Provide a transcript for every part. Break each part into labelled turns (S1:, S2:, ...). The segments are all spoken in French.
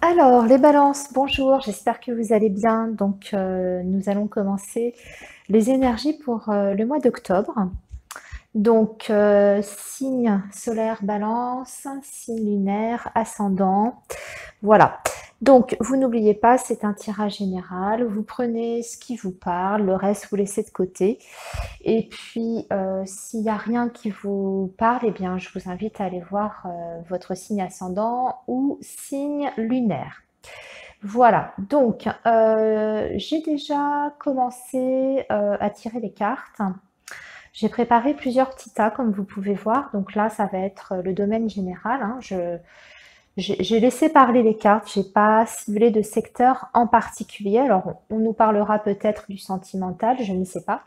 S1: Alors, les balances, bonjour, j'espère que vous allez bien. Donc, nous allons commencer les énergies pour le mois d'octobre. Donc, signe solaire balance, signe lunaire, ascendant. Voilà. Donc, vous n'oubliez pas, c'est un tirage général. Vous prenez ce qui vous parle, le reste, vous laissez de côté. Et puis, s'il n'y a rien qui vous parle, eh bien, je vous invite à aller voir votre signe ascendant ou signe lunaire. Voilà, donc j'ai déjà commencé à tirer les cartes. J'ai préparé plusieurs petits tas, comme vous pouvez voir. Donc là, ça va être le domaine général, hein. J'ai laissé parler les cartes, j'ai pas ciblé de secteur en particulier. Alors, on nous parlera peut-être du sentimental, je ne sais pas.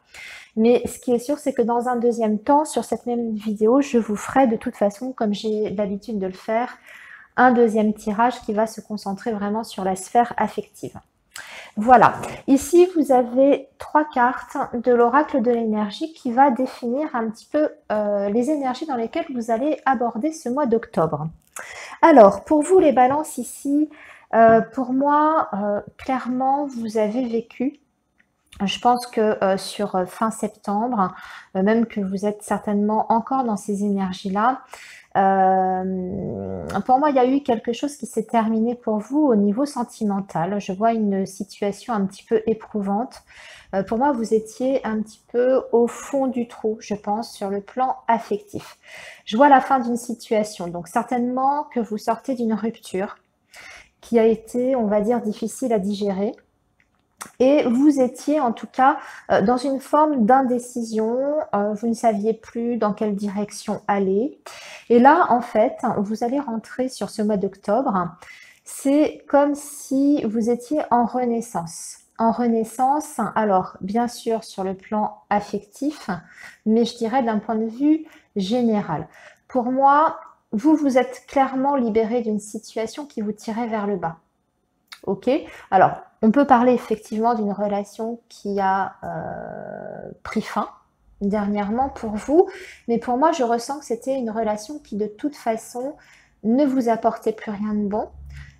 S1: Mais ce qui est sûr, c'est que dans un deuxième temps, sur cette même vidéo, je vous ferai de toute façon, comme j'ai l'habitude de le faire, un deuxième tirage qui va se concentrer vraiment sur la sphère affective. Voilà, ici vous avez 3 cartes de l'oracle de l'énergie qui va définir un petit peu les énergies dans lesquelles vous allez aborder ce mois d'octobre. Alors, pour vous les balances ici, pour moi, clairement, vous avez vécu, je pense que sur fin septembre, même que vous êtes certainement encore dans ces énergies-là, pour moi, il y a eu quelque chose qui s'est terminé pour vous au niveau sentimental. Je vois une situation un petit peu éprouvante. Pour moi, vous étiez un petit peu au fond du trou, je pense, sur le plan affectif. Je vois la fin d'une situation, donc certainement que vous sortez d'une rupture qui a été, on va dire, difficile à digérer. Et vous étiez en tout cas dans une forme d'indécision, vous ne saviez plus dans quelle direction aller. Et là, en fait, vous allez rentrer sur ce mois d'octobre, c'est comme si vous étiez en renaissance. En renaissance, alors bien sûr sur le plan affectif, mais je dirais d'un point de vue général. Pour moi, vous vous êtes clairement libéré d'une situation qui vous tirait vers le bas. Ok, alors on peut parler effectivement d'une relation qui a pris fin dernièrement pour vous, mais pour moi je ressens que c'était une relation qui de toute façon ne vous apportait plus rien de bon.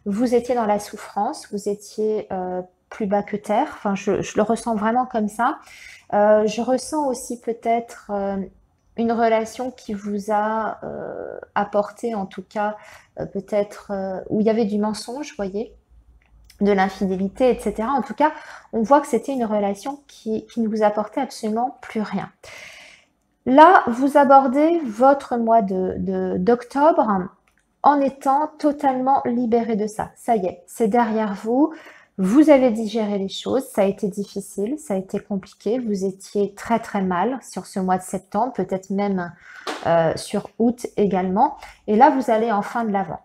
S1: Vous étiez dans la souffrance, vous étiez plus bas que terre, enfin je le ressens vraiment comme ça. Je ressens aussi peut-être une relation qui vous a apporté en tout cas peut-être où il y avait du mensonge, vous voyez, de l'infidélité, etc. En tout cas, on voit que c'était une relation qui ne vous apportait absolument plus rien. Là, vous abordez votre mois d'octobre en étant totalement libéré de ça. Ça y est, c'est derrière vous. Vous avez digéré les choses, ça a été difficile, ça a été compliqué, vous étiez très très mal sur ce mois de septembre, peut-être même sur août également. Et là, vous allez enfin de l'avant.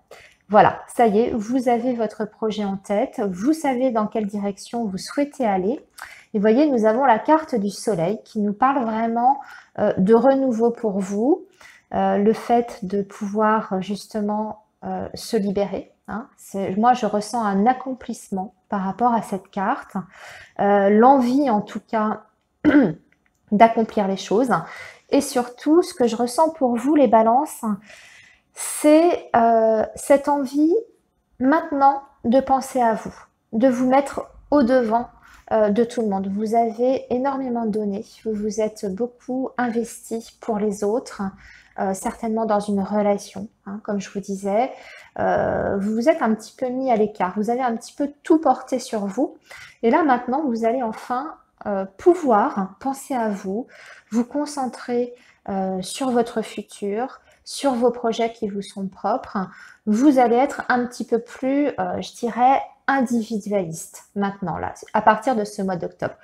S1: Voilà, ça y est, vous avez votre projet en tête, vous savez dans quelle direction vous souhaitez aller. Et vous voyez, nous avons la carte du soleil qui nous parle vraiment de renouveau pour vous, le fait de pouvoir justement se libérer. Hein. Moi, je ressens un accomplissement par rapport à cette carte, l'envie en tout cas d'accomplir les choses. Et surtout, ce que je ressens pour vous, les balances, c'est cette envie maintenant de penser à vous, de vous mettre au devant de tout le monde. Vous avez énormément donné, vous vous êtes beaucoup investi pour les autres, certainement dans une relation, hein, comme je vous disais. Vous vous êtes un petit peu mis à l'écart, vous avez un petit peu tout porté sur vous. Et là maintenant, vous allez enfin pouvoir penser à vous, vous concentrer sur votre futur, sur vos projets qui vous sont propres. Vous allez être un petit peu plus, je dirais, individualiste maintenant, là, à partir de ce mois d'octobre.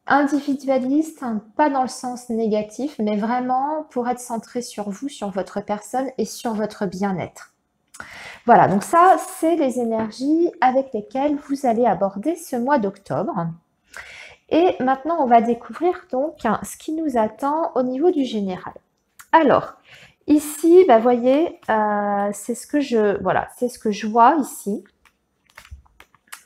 S1: Individualiste, hein, pas dans le sens négatif, mais vraiment pour être centré sur vous, sur votre personne et sur votre bien-être. Voilà, donc ça, c'est les énergies avec lesquelles vous allez aborder ce mois d'octobre. Et maintenant, on va découvrir donc ce qui nous attend au niveau du général. Alors, ici, bah, voyez, c'est ce que je vois ici.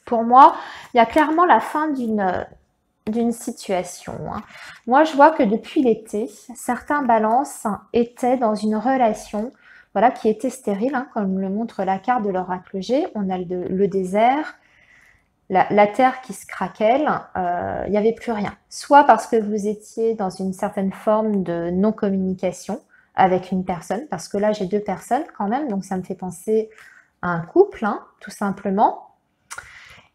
S1: Pour moi, il y a clairement la fin d'une situation. Hein. Moi, je vois que depuis l'été, certains balances étaient dans une relation, vous voilà, qui était stérile, hein, comme le montre la carte de l'oracle G. On a le désert, la terre qui se craquelle, il n'y avait plus rien. Soit parce que vous étiez dans une certaine forme de non-communication avec une personne, parce que là j'ai 2 personnes quand même, donc ça me fait penser à un couple, hein, tout simplement.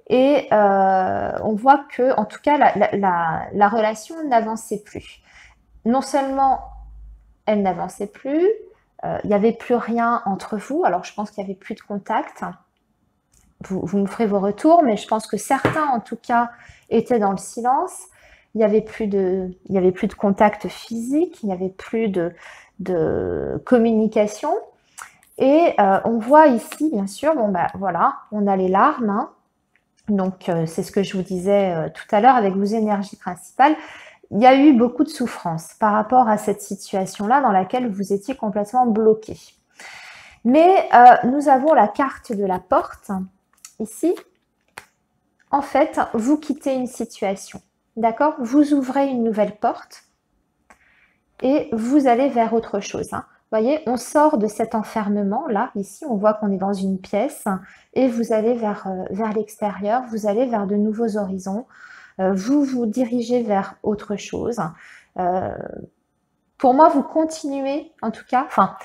S1: Et on voit que, en tout cas, la relation n'avançait plus. Non seulement elle n'avançait plus, il n'y avait plus rien entre vous, alors je pense qu'il n'y avait plus de contact. Vous me ferez vos retours, mais je pense que certains, en tout cas, étaient dans le silence. Il n'y avait plus de contact physique, il n'y avait plus de communication. Et on voit ici, bien sûr, bon bah voilà, on a les larmes, hein. Donc c'est ce que je vous disais tout à l'heure avec vos énergies principales. Il y a eu beaucoup de souffrance par rapport à cette situation-là dans laquelle vous étiez complètement bloqué. Mais nous avons la carte de la porte. Ici, en fait, vous quittez une situation, d'accord? Vous ouvrez une nouvelle porte et vous allez vers autre chose, hein. Vous voyez, on sort de cet enfermement, là, ici, on voit qu'on est dans une pièce et vous allez vers l'extérieur, vous allez vers de nouveaux horizons, vous vous dirigez vers autre chose. Pour moi, vous continuez, en tout cas, enfin,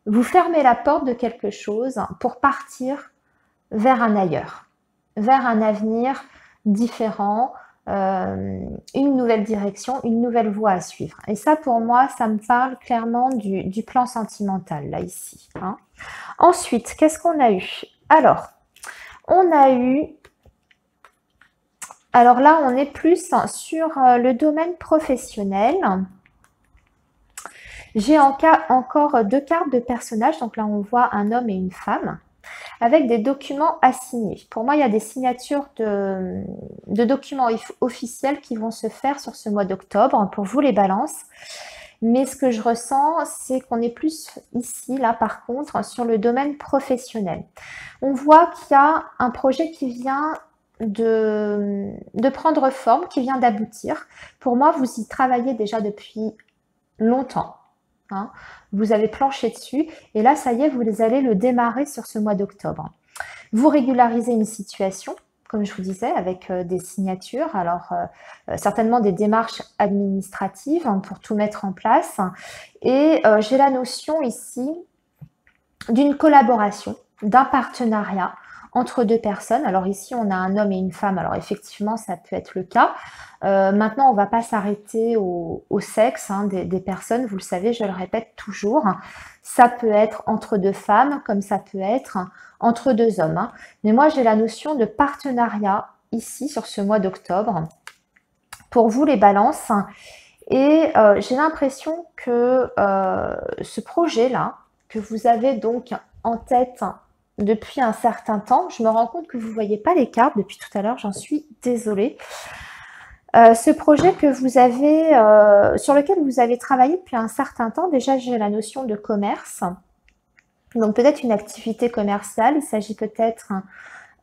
S1: vous fermez la porte de quelque chose pour partir vers un ailleurs, vers un avenir différent, une nouvelle direction, une nouvelle voie à suivre. Et ça, pour moi, ça me parle clairement du plan sentimental, là, ici, hein. Ensuite, qu'est-ce qu'on a eu? Alors, on a eu... Alors là, on est plus sur le domaine professionnel. J'ai encore 2 cartes de personnages. Donc là, on voit un homme et une femme avec des documents à signer. Pour moi, il y a des signatures de documents officiels qui vont se faire sur ce mois d'octobre. Pour vous, les balances. Mais ce que je ressens, c'est qu'on est plus ici, là, par contre, sur le domaine professionnel. On voit qu'il y a un projet qui vient de prendre forme, qui vient d'aboutir. Pour moi, vous y travaillez déjà depuis longtemps, hein. Vous avez planché dessus et là, ça y est, vous allez le démarrer sur ce mois d'octobre. Vous régularisez une situation, comme je vous disais, avec des signatures, alors certainement des démarches administratives, hein, pour tout mettre en place. Et j'ai la notion ici d'une collaboration, d'un partenariat entre 2 personnes. Alors ici, on a un homme et une femme. Alors effectivement, ça peut être le cas. Maintenant, on ne va pas s'arrêter au sexe, hein, des personnes. Vous le savez, je le répète toujours. Ça peut être entre 2 femmes, comme ça peut être entre 2 hommes, hein. Mais moi, j'ai la notion de partenariat ici, sur ce mois d'octobre. Pour vous, les balances. Et j'ai l'impression que ce projet-là, que vous avez donc en tête depuis un certain temps, je me rends compte que vous ne voyez pas les cartes depuis tout à l'heure, j'en suis désolée. Ce projet que vous avez, sur lequel vous avez travaillé depuis un certain temps, déjà j'ai la notion de commerce, donc peut-être une activité commerciale, il s'agit peut-être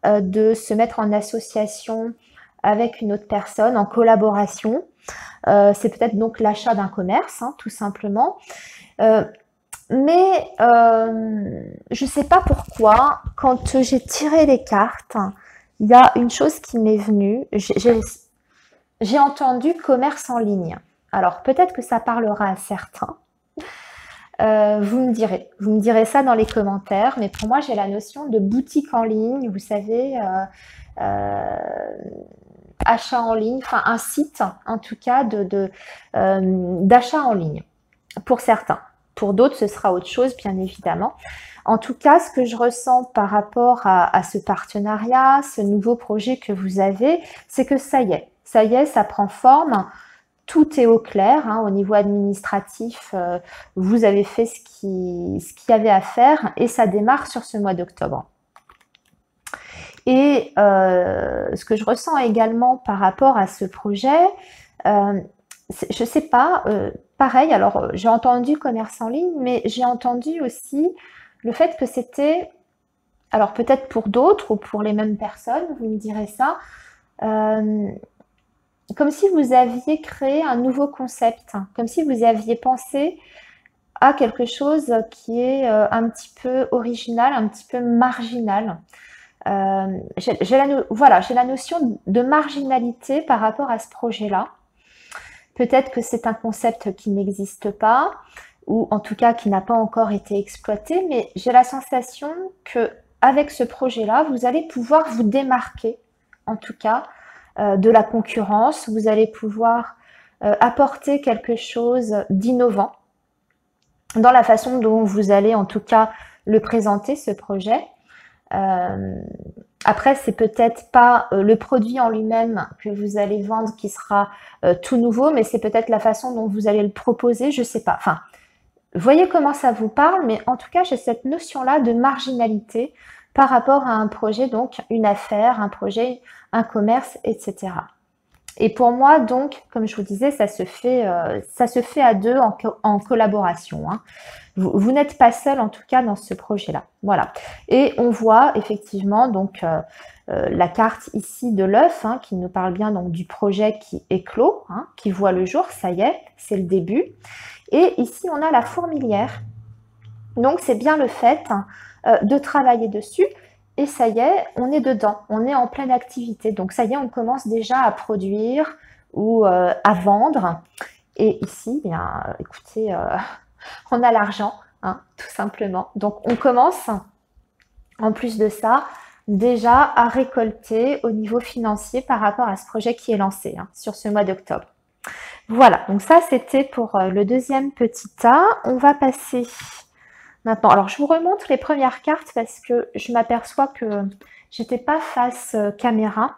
S1: de se mettre en association avec une autre personne, en collaboration. C'est peut-être donc l'achat d'un commerce, hein, tout simplement. Mais je ne sais pas pourquoi, quand j'ai tiré les cartes, il y a une chose qui m'est venue. J'ai entendu commerce en ligne. Alors peut-être que ça parlera à certains. Vous me direz ça dans les commentaires, mais pour moi j'ai la notion de boutique en ligne, vous savez, achat en ligne, enfin un site en tout cas d'achat en ligne pour certains. Pour d'autres, ce sera autre chose, bien évidemment. En tout cas, ce que je ressens par rapport à ce partenariat, ce nouveau projet que vous avez, c'est que ça y est, ça prend forme. Tout est au clair, hein, au niveau administratif. Vous avez fait ce qu'il y avait à faire et ça démarre sur ce mois d'octobre. Et ce que je ressens également par rapport à ce projet, je ne sais pas, pareil, alors j'ai entendu commerce en ligne, mais j'ai entendu aussi le fait que c'était, alors peut-être pour d'autres ou pour les mêmes personnes, vous me direz ça, comme si vous aviez créé un nouveau concept, hein, comme si vous aviez pensé à quelque chose qui est un petit peu original, un petit peu marginal. Voilà, j'ai la notion de marginalité par rapport à ce projet-là. Peut-être que c'est un concept qui n'existe pas, ou en tout cas qui n'a pas encore été exploité, mais j'ai la sensation que avec ce projet-là, vous allez pouvoir vous démarquer, en tout cas, de la concurrence. Vous allez pouvoir apporter quelque chose d'innovant dans la façon dont vous allez, en tout cas, le présenter, ce projet. Après, c'est peut-être pas le produit en lui-même que vous allez vendre qui sera tout nouveau, mais c'est peut-être la façon dont vous allez le proposer, je sais pas. Enfin, voyez comment ça vous parle, mais en tout cas, j'ai cette notion-là de marginalité par rapport à un projet, donc une affaire, un projet, un commerce, etc. Et pour moi, donc, comme je vous disais, ça se fait à deux en collaboration, hein. Vous n'êtes pas seul, en tout cas, dans ce projet-là. Voilà. Et on voit effectivement donc la carte ici de l'œuf, hein, qui nous parle bien donc du projet qui éclot, hein, qui voit le jour. Ça y est, c'est le début. Et ici, on a la fourmilière. Donc, c'est bien le fait de travailler dessus. Et ça y est, on est dedans, on est en pleine activité. Donc, ça y est, on commence déjà à produire ou à vendre. Et ici, bien, écoutez, on a l'argent, hein, tout simplement. Donc, on commence, en plus de ça, déjà à récolter au niveau financier par rapport à ce projet qui est lancé hein, sur ce mois d'octobre. Voilà, donc ça, c'était pour le deuxième petit tas. On va passer maintenant. Alors, je vous remonte les premières cartes parce que je m'aperçois que j'étais pas face caméra.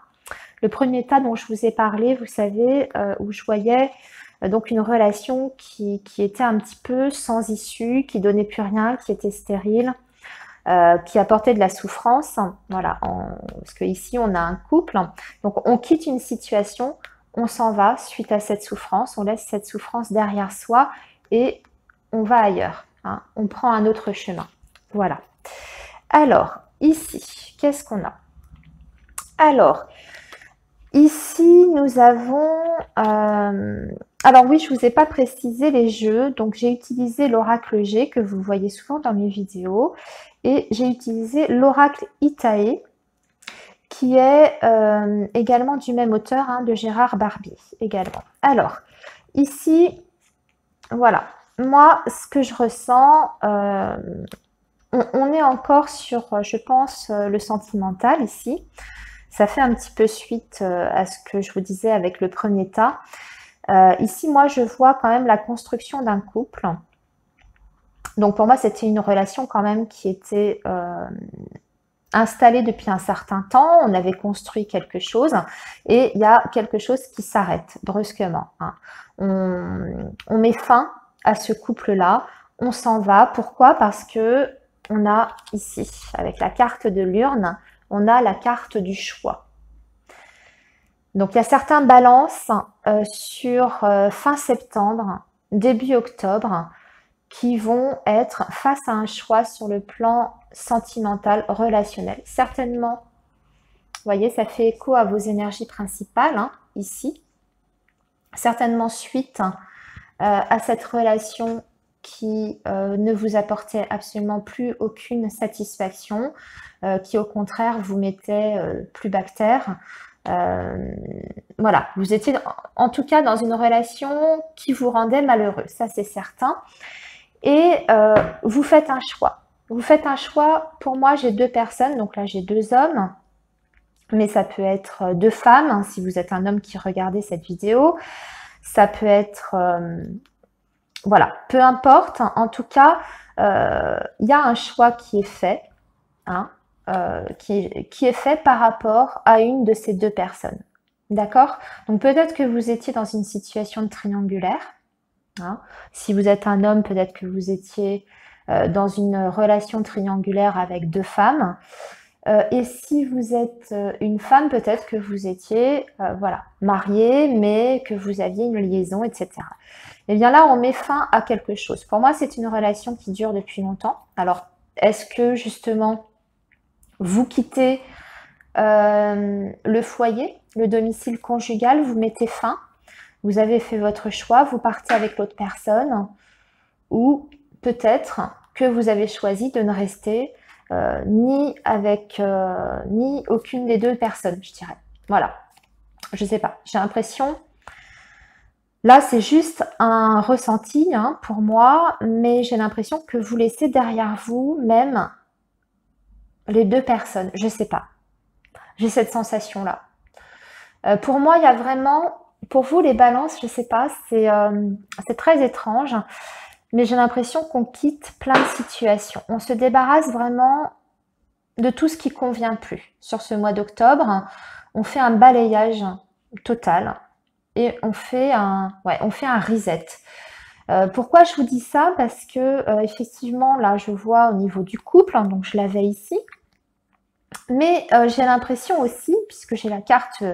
S1: Le premier tas dont je vous ai parlé, vous savez, où je voyais donc une relation qui était un petit peu sans issue, qui donnait plus rien, qui était stérile, qui apportait de la souffrance. Voilà, parce que ici on a un couple, donc on quitte une situation, on s'en va suite à cette souffrance, on laisse cette souffrance derrière soi et on va ailleurs, hein, on prend un autre chemin. Voilà. Alors, ici, qu'est-ce qu'on a? Alors, ici, nous avons... alors oui, je ne vous ai pas précisé les jeux. Donc, j'ai utilisé l'oracle G que vous voyez souvent dans mes vidéos. Et j'ai utilisé l'oracle Itae, qui est également du même auteur, hein, de Gérard Barbier également. Alors, ici, voilà. Moi, ce que je ressens... on est encore sur, je pense, le sentimental ici. Ça fait un petit peu suite à ce que je vous disais avec le premier tas. Ici, moi, je vois quand même la construction d'un couple. Donc, pour moi, c'était une relation quand même qui était installée depuis un certain temps. On avait construit quelque chose et il y a quelque chose qui s'arrête brusquement, hein. On met fin à ce couple-là. On s'en va. Pourquoi? Parce que on a ici, avec la carte de l'urne, on a la carte du choix. Donc, il y a certains balances sur fin septembre, début octobre, qui vont être face à un choix sur le plan sentimental, relationnel. Certainement, vous voyez, ça fait écho à vos énergies principales, hein, ici. Certainement suite à cette relation qui ne vous apportait absolument plus aucune satisfaction, qui au contraire vous mettait plus bas que terre. Voilà, vous étiez en tout cas dans une relation qui vous rendait malheureux, ça c'est certain. Et vous faites un choix. Vous faites un choix, pour moi j'ai deux personnes, donc là j'ai deux hommes, mais ça peut être deux femmes, hein, si vous êtes un homme qui regardez cette vidéo. Ça peut être... voilà, peu importe, en tout cas, il y a un choix qui est fait, hein, qui est fait par rapport à une de ces deux personnes. D'accord? Donc peut-être que vous étiez dans une situation triangulaire, hein. Si vous êtes un homme, peut-être que vous étiez dans une relation triangulaire avec deux femmes. Et si vous êtes une femme, peut-être que vous étiez voilà, mariée, mais que vous aviez une liaison, etc. Et bien là, on met fin à quelque chose. Pour moi, c'est une relation qui dure depuis longtemps. Alors, est-ce que justement, vous quittez le foyer, le domicile conjugal, vous mettez fin, vous avez fait votre choix, vous partez avec l'autre personne, ou peut-être que vous avez choisi de ne rester ni avec ni aucune des deux personnes, je dirais. Voilà, je sais pas, j'ai l'impression, là c'est juste un ressenti hein, pour moi, mais j'ai l'impression que vous laissez derrière vous même les deux personnes, je sais pas, j'ai cette sensation-là. Pour moi, il y a vraiment, pour vous les balances, je sais pas, c'est très étrange, mais j'ai l'impression qu'on quitte plein de situations. On se débarrasse vraiment de tout ce qui convient plus. Sur ce mois d'octobre, on fait un balayage total et on fait un reset. Pourquoi je vous dis ça? Parce que effectivement, là, je vois au niveau du couple, hein, donc je l'avais ici, mais j'ai l'impression aussi, puisque j'ai la carte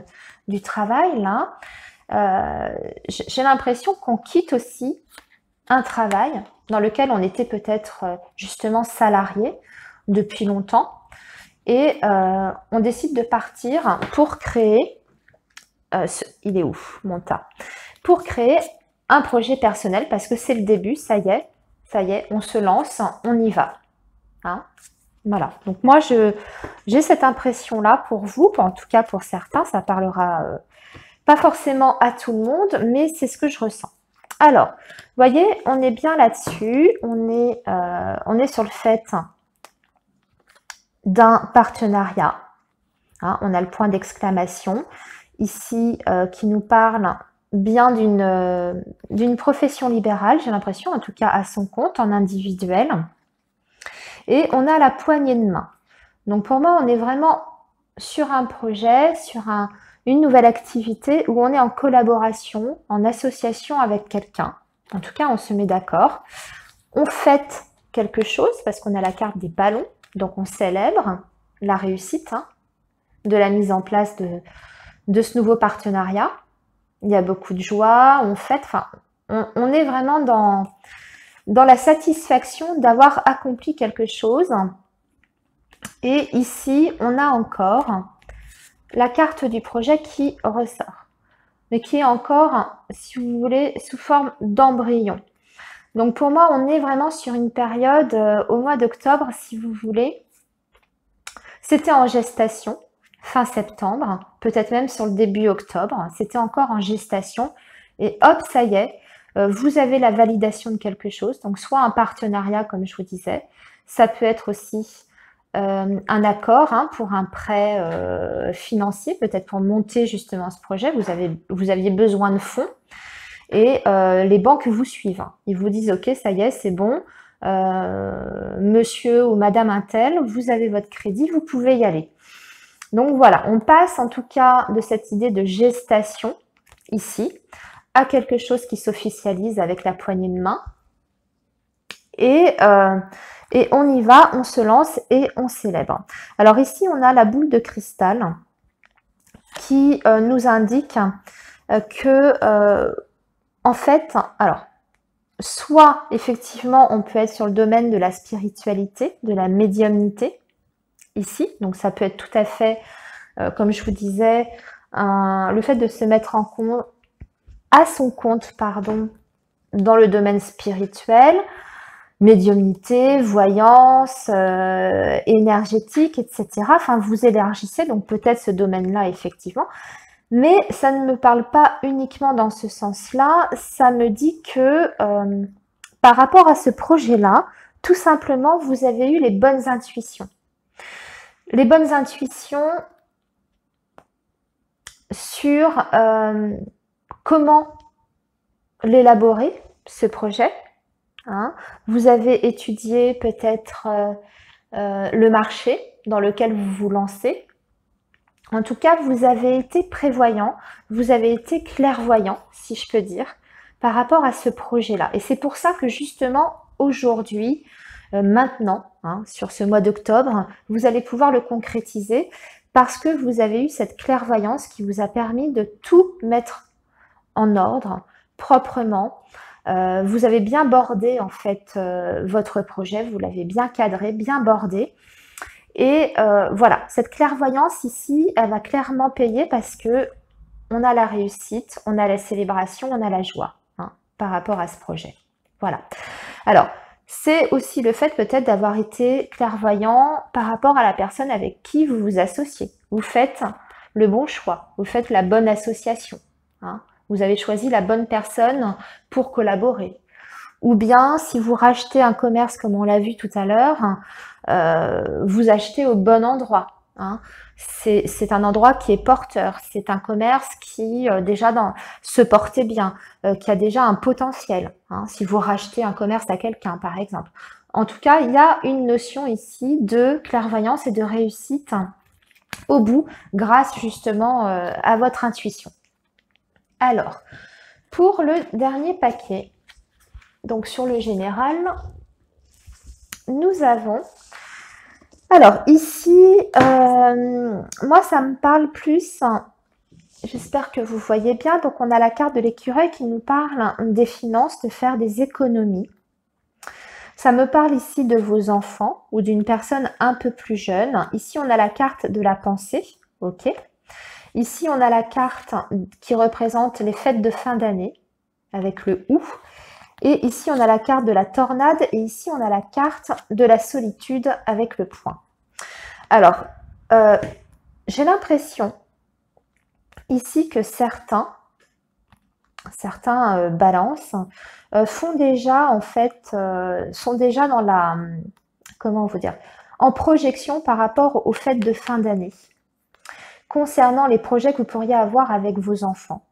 S1: du travail là, j'ai l'impression qu'on quitte aussi un travail dans lequel on était peut-être justement salarié depuis longtemps et on décide de partir pour créer, il est où mon tas? Pour créer un projet personnel parce que c'est le début, ça y est, on se lance, on y va. Hein, voilà, donc moi j'ai cette impression-là pour vous, en tout cas pour certains, ça parlera pas forcément à tout le monde, mais c'est ce que je ressens. Alors, vous voyez, on est bien là-dessus, on est sur le fait d'un partenariat. Hein, on a le point d'exclamation ici qui nous parle bien d'une profession libérale, j'ai l'impression, en tout cas à son compte, en individuel. Et on a la poignée de main. Donc pour moi, on est vraiment sur un projet, sur une nouvelle activité où on est en collaboration, en association avec quelqu'un. En tout cas, on se met d'accord. On fête quelque chose parce qu'on a la carte des ballons. Donc on célèbre la réussite hein, de la mise en place de ce nouveau partenariat. Il y a beaucoup de joie, on fête. Enfin, on est vraiment dans la satisfaction d'avoir accompli quelque chose. Et ici, on a encore la carte du projet qui ressort, mais qui est encore, si vous voulez, sous forme d'embryon. Donc pour moi, on est vraiment sur une période au mois d'octobre, si vous voulez. C'était en gestation, fin septembre, peut-être même sur le début octobre. C'était encore en gestation. Et hop, ça y est, vous avez la validation de quelque chose. Donc soit un partenariat, comme je vous disais. Ça peut être aussi un accord hein, pour un prêt financier, peut-être pour monter justement ce projet. Vous aviez besoin de fonds. Et les banques vous suivent. Ils vous disent, OK, ça y est, c'est bon. Monsieur ou madame Untel, vous avez votre crédit, vous pouvez y aller. Donc voilà, on passe en tout cas de cette idée de gestation ici à quelque chose qui s'officialise avec la poignée de main. Et on y va, on se lance et on célèbre. Alors ici, on a la boule de cristal qui nous indique que, en fait, alors, soit effectivement, on peut être sur le domaine de la spiritualité, de la médiumnité, ici. Donc ça peut être tout à fait, comme je vous disais, le fait de se mettre à son compte, pardon, dans le domaine spirituel, médiumnité, voyance, énergétique, etc. Enfin, vous élargissez donc peut-être ce domaine-là, effectivement. Mais ça ne me parle pas uniquement dans ce sens-là. Ça me dit que par rapport à ce projet-là, tout simplement, vous avez eu les bonnes intuitions. Les bonnes intuitions sur comment l'élaborer, ce projet. Hein. Vous avez étudié peut-être le marché dans lequel vous vous lancez. En tout cas, vous avez été prévoyant, vous avez été clairvoyant, si je peux dire, par rapport à ce projet-là. Et c'est pour ça que justement, aujourd'hui, maintenant, hein, sur ce mois d'octobre, vous allez pouvoir le concrétiser parce que vous avez eu cette clairvoyance qui vous a permis de tout mettre en ordre, proprement. Vous avez bien bordé en fait votre projet, vous l'avez bien cadré, bien bordé. Et voilà, cette clairvoyance ici, elle va clairement payer parce que on a la réussite, on a la célébration, on a la joie hein, par rapport à ce projet. Voilà. Alors, C'est aussi le fait peut-être d'avoir été clairvoyant par rapport à la personne avec qui vous vous associez. Vous faites le bon choix, vous faites la bonne association. Hein. Vous avez choisi la bonne personne pour collaborer. Ou bien, si vous rachetez un commerce comme on l'a vu tout à l'heure, vous achetez au bon endroit. Hein. C'est un endroit qui est porteur, c'est un commerce qui déjà se portait bien, qui a déjà un potentiel. Hein, si vous rachetez un commerce à quelqu'un, par exemple. En tout cas, il y a une notion ici de clairvoyance et de réussite au bout, grâce justement à votre intuition. Alors, pour le dernier paquet, donc sur le général, nous avons... Alors ici, moi ça me parle plus, j'espère que vous voyez bien, donc on a la carte de l'écureuil qui nous parle des finances, de faire des économies. Ça me parle ici de vos enfants ou d'une personne un peu plus jeune. Ici on a la carte de la pensée, ok. Ici on a la carte qui représente les fêtes de fin d'année avec le ou. Et ici, on a la carte de la tornade et ici, on a la carte de la solitude avec le point. Alors, j'ai l'impression ici que certains balances font déjà, en fait, sont déjà dans la, comment vous dire, en projection par rapport aux fêtes de fin d'année, concernant les projets que vous pourriez avoir avec vos enfants.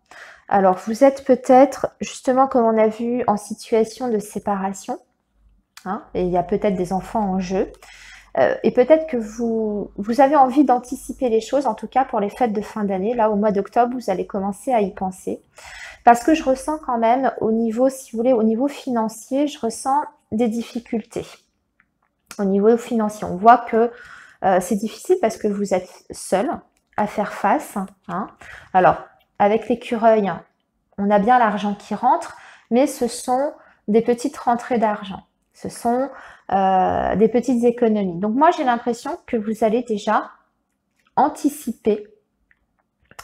S1: Alors, vous êtes peut-être, justement, comme on a vu, en situation de séparation, hein, et il y a peut-être des enfants en jeu, et peut-être que vous avez envie d'anticiper les choses, en tout cas pour les fêtes de fin d'année. Là, au mois d'octobre, vous allez commencer à y penser. Parce que je ressens quand même, au niveau, si vous voulez, au niveau financier, je ressens des difficultés. Au niveau financier, on voit que c'est difficile parce que vous êtes seul à faire face. Hein. Alors, avec l'écureuil, on a bien l'argent qui rentre, mais ce sont des petites rentrées d'argent. Ce sont des petites économies. Donc moi, j'ai l'impression que vous allez déjà anticiper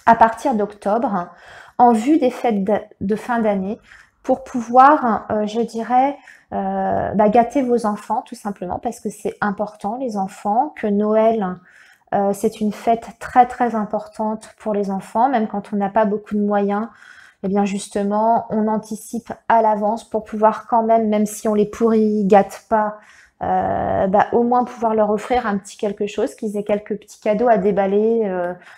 S1: à partir d'octobre en vue des fêtes de fin d'année pour pouvoir, je dirais, gâter vos enfants tout simplement parce que c'est important, les enfants, que Noël... c'est une fête très très importante pour les enfants, même quand on n'a pas beaucoup de moyens, eh bien justement, on anticipe à l'avance pour pouvoir quand même si on les pourrit, gâte pas, au moins pouvoir leur offrir un petit quelque chose, qu'ils aient quelques petits cadeaux à déballer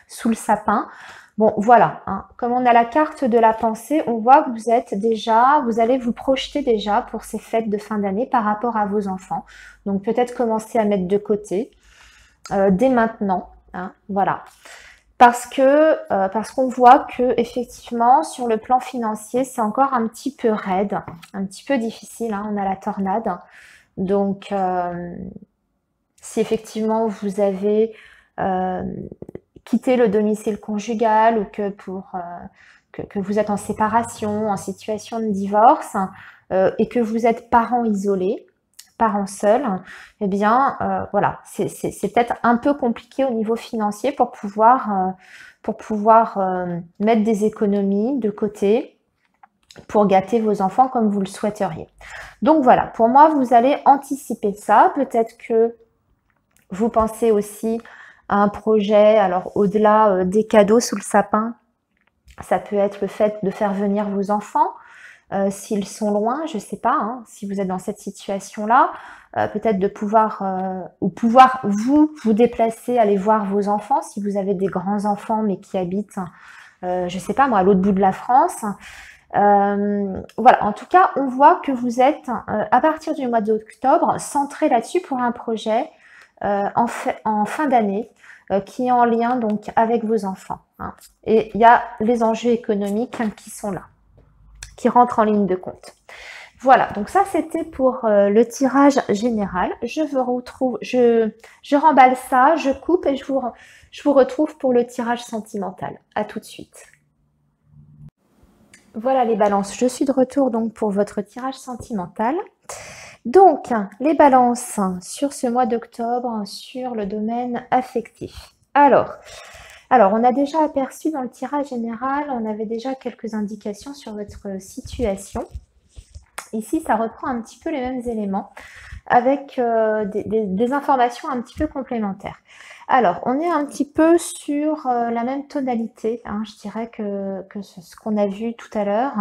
S1: sous le sapin. Bon, voilà, hein. Comme on a la carte de la pensée, on voit que vous allez vous projeter déjà pour ces fêtes de fin d'année par rapport à vos enfants. Donc peut-être commencer à mettre de côté. Dès maintenant, hein, voilà, parce qu'on voit que effectivement sur le plan financier c'est encore un petit peu raide, un petit peu difficile. Hein, on a la tornade, donc si effectivement vous avez quitté le domicile conjugal ou que que vous êtes en séparation, en situation de divorce et que vous êtes parent isolé, parents seuls, eh bien, voilà, c'est peut-être un peu compliqué au niveau financier pour pouvoir mettre des économies de côté pour gâter vos enfants comme vous le souhaiteriez. Donc voilà, pour moi, vous allez anticiper ça. Peut-être que vous pensez aussi à un projet, alors au-delà des cadeaux sous le sapin, ça peut être le fait de faire venir vos enfants, s'ils sont loin, je ne sais pas, hein, si vous êtes dans cette situation-là, peut-être de pouvoir vous déplacer, aller voir vos enfants, si vous avez des grands-enfants mais qui habitent, je ne sais pas moi, à l'autre bout de la France. Voilà, en tout cas, on voit que vous êtes, à partir du mois d'octobre, centré là-dessus pour un projet en fin d'année, qui est en lien donc avec vos enfants. Hein. Et il y a les enjeux économiques qui sont là, qui rentrent en ligne de compte. Voilà, donc ça c'était pour le tirage général. Je remballe ça, je coupe et je vous retrouve pour le tirage sentimental. À tout de suite. Voilà les balances, je suis de retour donc pour votre tirage sentimental. Donc, les balances sur ce mois d'octobre, sur le domaine affectif. Alors, on a déjà aperçu dans le tirage général, on avait déjà quelques indications sur votre situation. Ici, ça reprend un petit peu les mêmes éléments avec des informations un petit peu complémentaires. Alors, on est un petit peu sur la même tonalité, hein, je dirais que ce qu'on a vu tout à l'heure.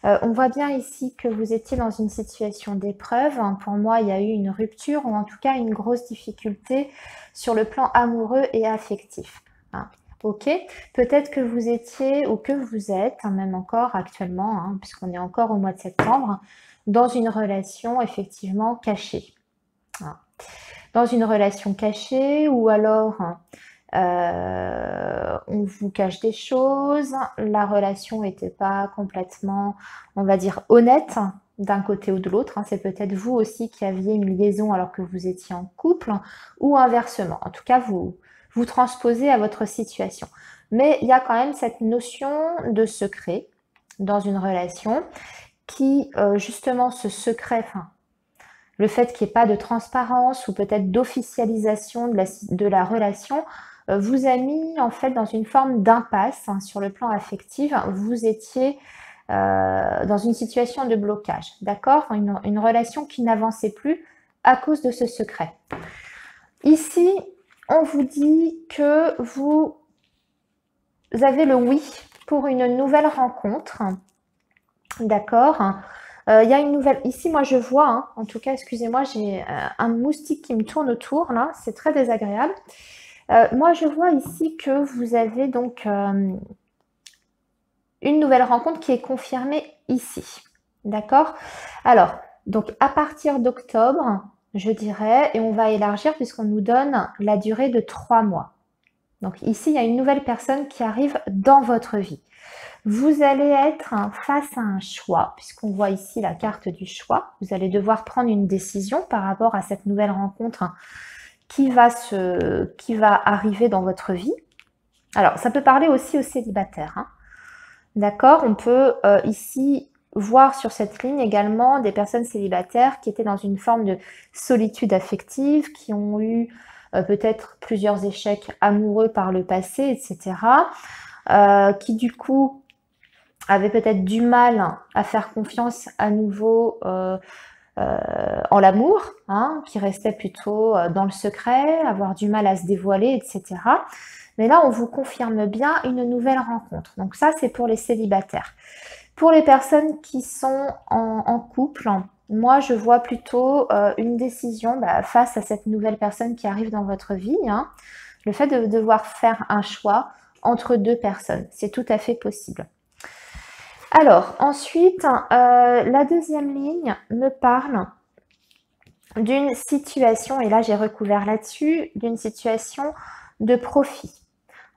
S1: On voit bien ici que vous étiez dans une situation d'épreuve. Pour moi, il y a eu une rupture ou en tout cas une grosse difficulté sur le plan amoureux et affectif. Hein. Ok, peut-être que vous étiez ou que vous êtes, hein, même encore actuellement, hein, puisqu'on est encore au mois de septembre, dans une relation effectivement cachée. Hein. Dans une relation cachée ou alors on vous cache des choses, la relation n'était pas complètement, on va dire, honnête d'un côté ou de l'autre. Hein. C'est peut-être vous aussi qui aviez une liaison alors que vous étiez en couple ou inversement. En tout cas, vous transposez à votre situation. Mais il y a quand même cette notion de secret dans une relation qui, justement, ce secret, enfin, le fait qu'il n'y ait pas de transparence ou peut-être d'officialisation de la relation vous a mis en fait dans une forme d'impasse hein, sur le plan affectif. Vous étiez dans une situation de blocage, d'accord, une relation qui n'avançait plus à cause de ce secret. Ici, on vous dit que vous avez le oui pour une nouvelle rencontre, d'accord. Il y a une nouvelle, ici moi je vois, hein, en tout cas excusez-moi, j'ai un moustique qui me tourne autour là, c'est très désagréable. Moi je vois ici que vous avez donc une nouvelle rencontre qui est confirmée ici, d'accord. Alors, donc à partir d'octobre, je dirais, et on va élargir puisqu'on nous donne la durée de 3 mois. Donc ici, il y a une nouvelle personne qui arrive dans votre vie. Vous allez être face à un choix, puisqu'on voit ici la carte du choix. Vous allez devoir prendre une décision par rapport à cette nouvelle rencontre qui va arriver dans votre vie. Alors, ça peut parler aussi aux célibataires. Hein. D'accord, on peut ici voir sur cette ligne également des personnes célibataires qui étaient dans une forme de solitude affective, qui ont eu peut-être plusieurs échecs amoureux par le passé, etc. Qui du coup avaient peut-être du mal à faire confiance à nouveau en l'amour, hein, qui restait plutôt dans le secret, avoir du mal à se dévoiler, etc. Mais là, on vous confirme bien une nouvelle rencontre. Donc ça, c'est pour les célibataires. Pour les personnes qui sont en couple, moi, je vois plutôt une décision face à cette nouvelle personne qui arrive dans votre vie. Hein, le fait de devoir faire un choix entre deux personnes, c'est tout à fait possible. Alors, ensuite, la deuxième ligne me parle d'une situation, et là j'ai recouvert là-dessus, d'une situation de profit.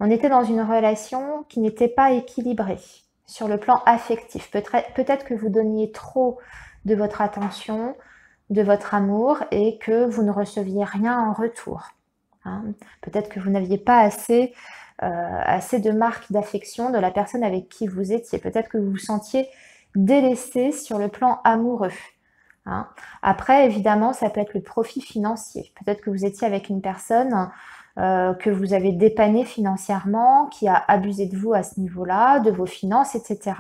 S1: On était dans une relation qui n'était pas équilibrée sur le plan affectif. Peut-être que vous donniez trop de votre attention, de votre amour, et que vous ne receviez rien en retour. Hein. Peut-être que vous n'aviez pas assez de marques d'affection de la personne avec qui vous étiez. Peut-être que vous vous sentiez délaissé sur le plan amoureux. Hein. Après, évidemment, ça peut être le profit financier. Peut-être que vous étiez avec une personne que vous avez dépanné financièrement, qui a abusé de vous à ce niveau-là, de vos finances, etc.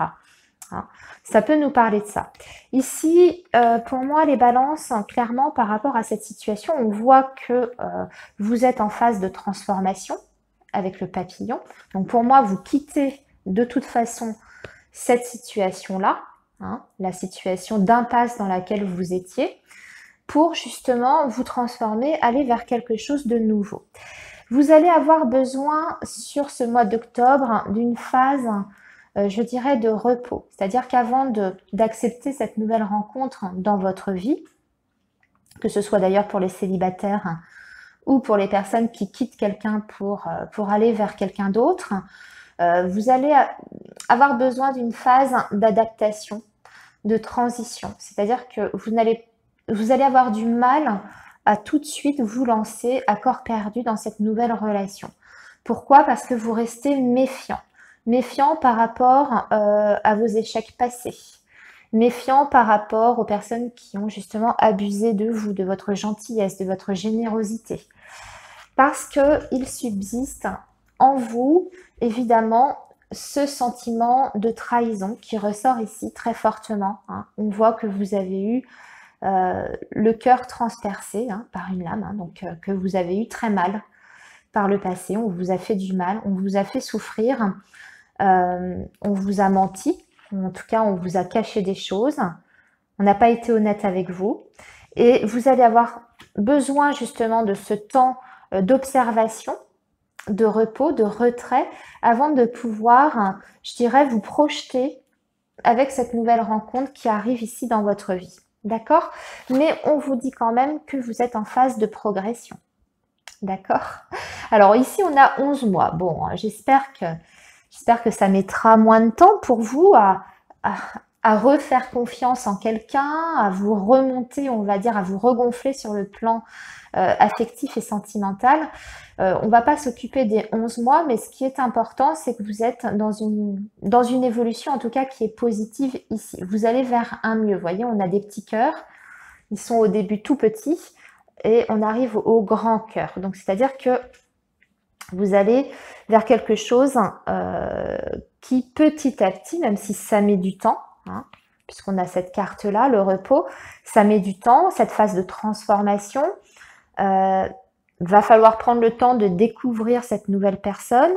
S1: Hein. Ça peut nous parler de ça. Ici, pour moi, les balances, clairement, par rapport à cette situation, on voit que vous êtes en phase de transformation avec le papillon. Donc pour moi, vous quittez de toute façon cette situation-là, hein, la situation d'impasse dans laquelle vous étiez, pour justement vous transformer, aller vers quelque chose de nouveau. Vous allez avoir besoin sur ce mois d'octobre d'une phase, je dirais, de repos. C'est-à-dire qu'avant d'accepter cette nouvelle rencontre dans votre vie, que ce soit d'ailleurs pour les célibataires ou pour les personnes qui quittent quelqu'un pour aller vers quelqu'un d'autre, vous allez avoir besoin d'une phase d'adaptation, de transition. C'est-à-dire que vous allez avoir du mal à tout de suite vous lancer à corps perdu dans cette nouvelle relation. Pourquoi? Parce que vous restez méfiant. Méfiant par rapport à vos échecs passés. Méfiant par rapport aux personnes qui ont justement abusé de vous, de votre gentillesse, de votre générosité. Parce qu'il subsiste en vous, évidemment, ce sentiment de trahison qui ressort ici très fortement. Hein. On voit que vous avez eu le cœur transpercé par une lame, donc que vous avez eu très mal par le passé. On vous a fait du mal, on vous a fait souffrir, on vous a menti, en tout cas on vous a caché des choses, on n'a pas été honnête avec vous. Et vous allez avoir besoin justement de ce temps d'observation, de repos, de retrait, avant de pouvoir, je dirais, vous projeter avec cette nouvelle rencontre qui arrive ici dans votre vie. D'accord? Mais on vous dit quand même que vous êtes en phase de progression. D'accord? Alors ici, on a 11 mois. Bon, j'espère que ça mettra moins de temps pour vous à refaire confiance en quelqu'un, à vous remonter, on va dire, à vous regonfler sur le plan affectif et sentimental. On ne va pas s'occuper des 11 mois, mais ce qui est important, c'est que vous êtes dans une évolution, en tout cas, qui est positive ici. Vous allez vers un mieux. Vous voyez, on a des petits cœurs. Ils sont au début tout petits et on arrive au grand cœur. Donc, c'est-à-dire que vous allez vers quelque chose qui, petit à petit, même si ça met du temps, puisqu'on a cette carte-là, le repos, ça met du temps, cette phase de transformation. Va falloir prendre le temps de découvrir cette nouvelle personne.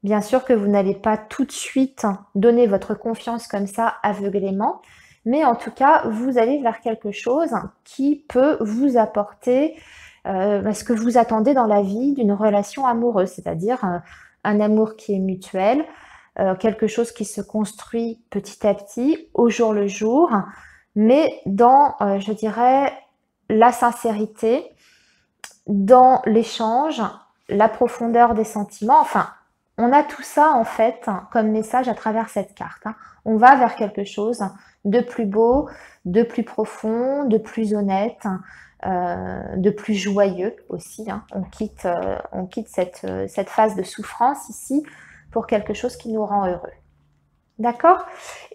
S1: Bien sûr que vous n'allez pas tout de suite donner votre confiance comme ça aveuglément, mais en tout cas, vous allez vers quelque chose qui peut vous apporter ce que vous attendez dans la vie d'une relation amoureuse, c'est-à-dire un amour qui est mutuel, quelque chose qui se construit petit à petit, au jour le jour, mais dans, je dirais, la sincérité, dans l'échange, la profondeur des sentiments. Enfin, on a tout ça en fait comme message à travers cette carte. On va vers quelque chose de plus beau, de plus profond, de plus honnête, de plus joyeux aussi. On quitte cette phase de souffrance ici pour quelque chose qui nous rend heureux. D'accord?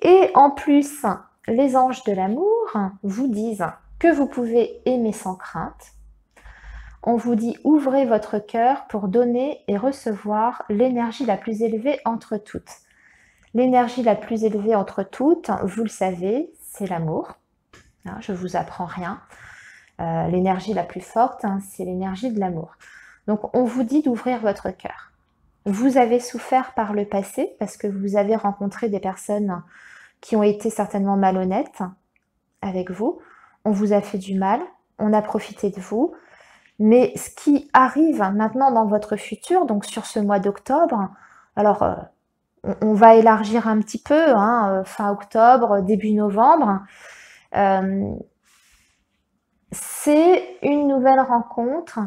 S1: Et en plus, les anges de l'amour vous disent que vous pouvez aimer sans crainte. On vous dit ouvrez votre cœur pour donner et recevoir l'énergie la plus élevée entre toutes. L'énergie la plus élevée entre toutes, vous le savez, c'est l'amour. Je ne vous apprends rien. L'énergie la plus forte, c'est l'énergie de l'amour. Donc on vous dit d'ouvrir votre cœur. Vous avez souffert par le passé parce que vous avez rencontré des personnes qui ont été certainement malhonnêtes avec vous. On vous a fait du mal, on a profité de vous. Mais ce qui arrive maintenant dans votre futur, donc sur ce mois d'octobre, alors on va élargir un petit peu, fin octobre, début novembre, c'est une nouvelle rencontre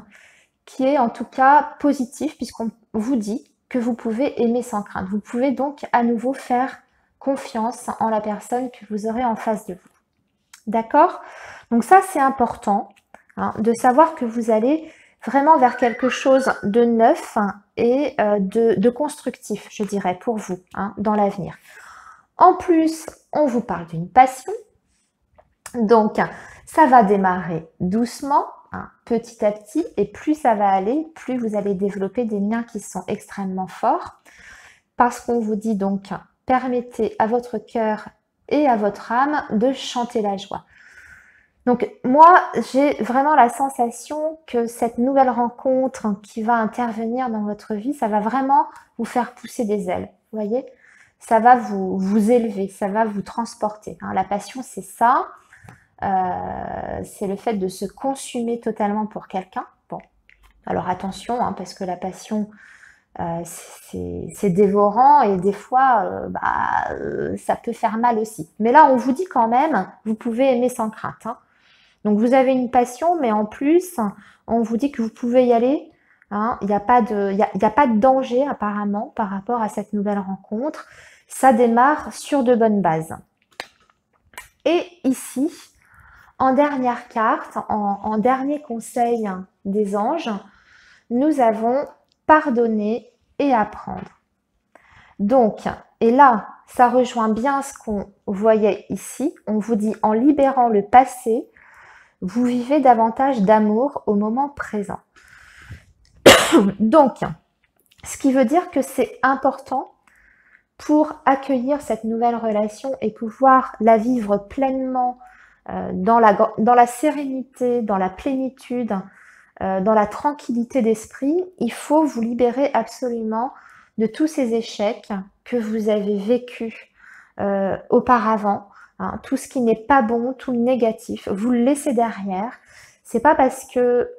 S1: qui est en tout cas positive puisqu'on vous dit que vous pouvez aimer sans crainte. Vous pouvez donc à nouveau faire confiance en la personne que vous aurez en face de vous. D'accord? Donc ça, c'est important. De savoir que vous allez vraiment vers quelque chose de neuf et de constructif, je dirais, pour vous, dans l'avenir. En plus, on vous parle d'une passion. Donc, ça va démarrer doucement, petit à petit, et plus ça va aller, plus vous allez développer des liens qui sont extrêmement forts. Parce qu'on vous dit donc, permettez à votre cœur et à votre âme de chanter la joie. Donc moi, j'ai vraiment la sensation que cette nouvelle rencontre qui va intervenir dans votre vie, ça va vraiment vous faire pousser des ailes, vous voyez? Ça va vous élever, ça va vous transporter. La passion, c'est ça. C'est le fait de se consumer totalement pour quelqu'un. Bon, alors attention, parce que la passion, c'est dévorant et des fois, ça peut faire mal aussi. Mais là, on vous dit quand même, vous pouvez aimer sans crainte. Donc, vous avez une passion, mais en plus, on vous dit que vous pouvez y aller. Il n'y a pas de danger apparemment par rapport à cette nouvelle rencontre. Ça démarre sur de bonnes bases. Et ici, en dernière carte, en dernier conseil des anges, nous avons pardonner et apprendre. Donc, et là, ça rejoint bien ce qu'on voyait ici. On vous dit en libérant le passé, vous vivez davantage d'amour au moment présent. Donc, ce qui veut dire que c'est important pour accueillir cette nouvelle relation et pouvoir la vivre pleinement dans la sérénité, dans la plénitude, dans la tranquillité d'esprit, il faut vous libérer absolument de tous ces échecs que vous avez vécus auparavant, hein, tout ce qui n'est pas bon, tout le négatif, vous le laissez derrière. C'est pas parce que,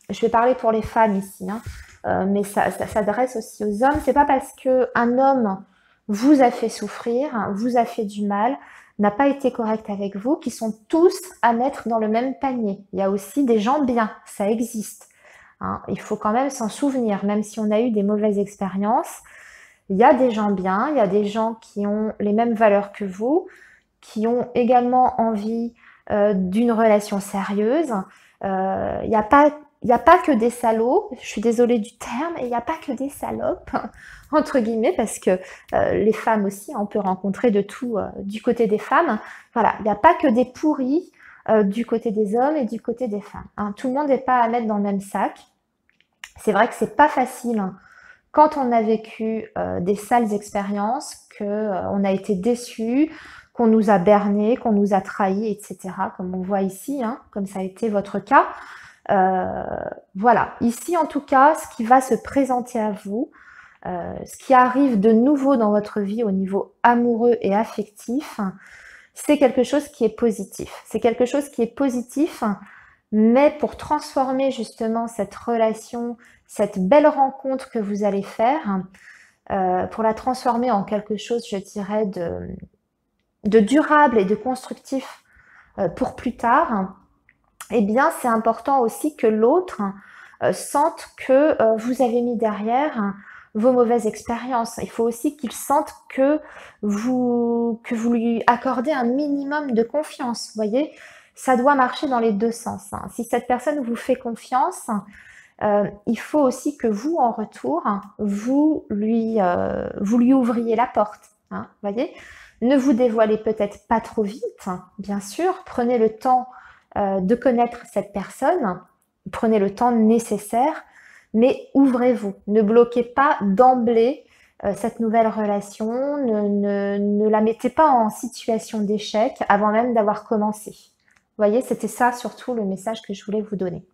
S1: je vais parler pour les femmes ici, hein, mais ça s'adresse aussi aux hommes, c'est pas parce qu'un homme vous a fait souffrir, vous a fait du mal, n'a pas été correct avec vous, qui sont tous à mettre dans le même panier. Il y a aussi des gens bien, ça existe. Hein. Il faut quand même s'en souvenir, même si on a eu des mauvaises expériences, il y a des gens bien, il y a des gens qui ont les mêmes valeurs que vous, qui ont également envie d'une relation sérieuse. Il n'y a pas que des salauds, je suis désolée du terme, et il n'y a pas que des salopes, entre guillemets, parce que les femmes aussi, on peut rencontrer de tout du côté des femmes. Voilà, il n'y a pas que des pourris du côté des hommes et du côté des femmes. Hein. Tout le monde n'est pas à mettre dans le même sac. C'est vrai que c'est pas facile hein, quand on a vécu des sales expériences, qu'on a été déçu, qu'on nous a berné, qu'on nous a trahis, etc. Comme on voit ici, hein, comme ça a été votre cas. Voilà, ici en tout cas, ce qui va se présenter à vous, ce qui arrive de nouveau dans votre vie au niveau amoureux et affectif, c'est quelque chose qui est positif. C'est quelque chose qui est positif, mais pour transformer justement cette relation, cette belle rencontre que vous allez faire, pour la transformer en quelque chose, je dirais, de durable et de constructif pour plus tard, eh bien, c'est important aussi que l'autre sente que vous avez mis derrière vos mauvaises expériences. Il faut aussi qu'il sente que vous lui accordez un minimum de confiance. Vous voyez, ça doit marcher dans les deux sens. Hein. Si cette personne vous fait confiance, il faut aussi que vous, en retour, vous lui ouvriez la porte. Hein, voyez, ne vous dévoilez peut-être pas trop vite, bien sûr. Prenez le temps de connaître cette personne, prenez le temps nécessaire, mais ouvrez-vous. Ne bloquez pas d'emblée cette nouvelle relation, ne la mettez pas en situation d'échec avant même d'avoir commencé. Vous voyez, c'était ça surtout le message que je voulais vous donner.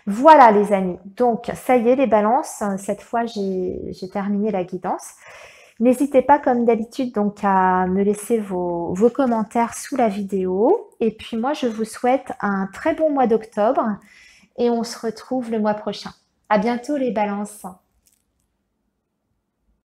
S1: Voilà les amis, donc ça y est les balances, cette fois j'ai terminé la guidance. N'hésitez pas comme d'habitude donc à me laisser vos commentaires sous la vidéo. Et puis moi je vous souhaite un très bon mois d'octobre et on se retrouve le mois prochain. À bientôt les balances.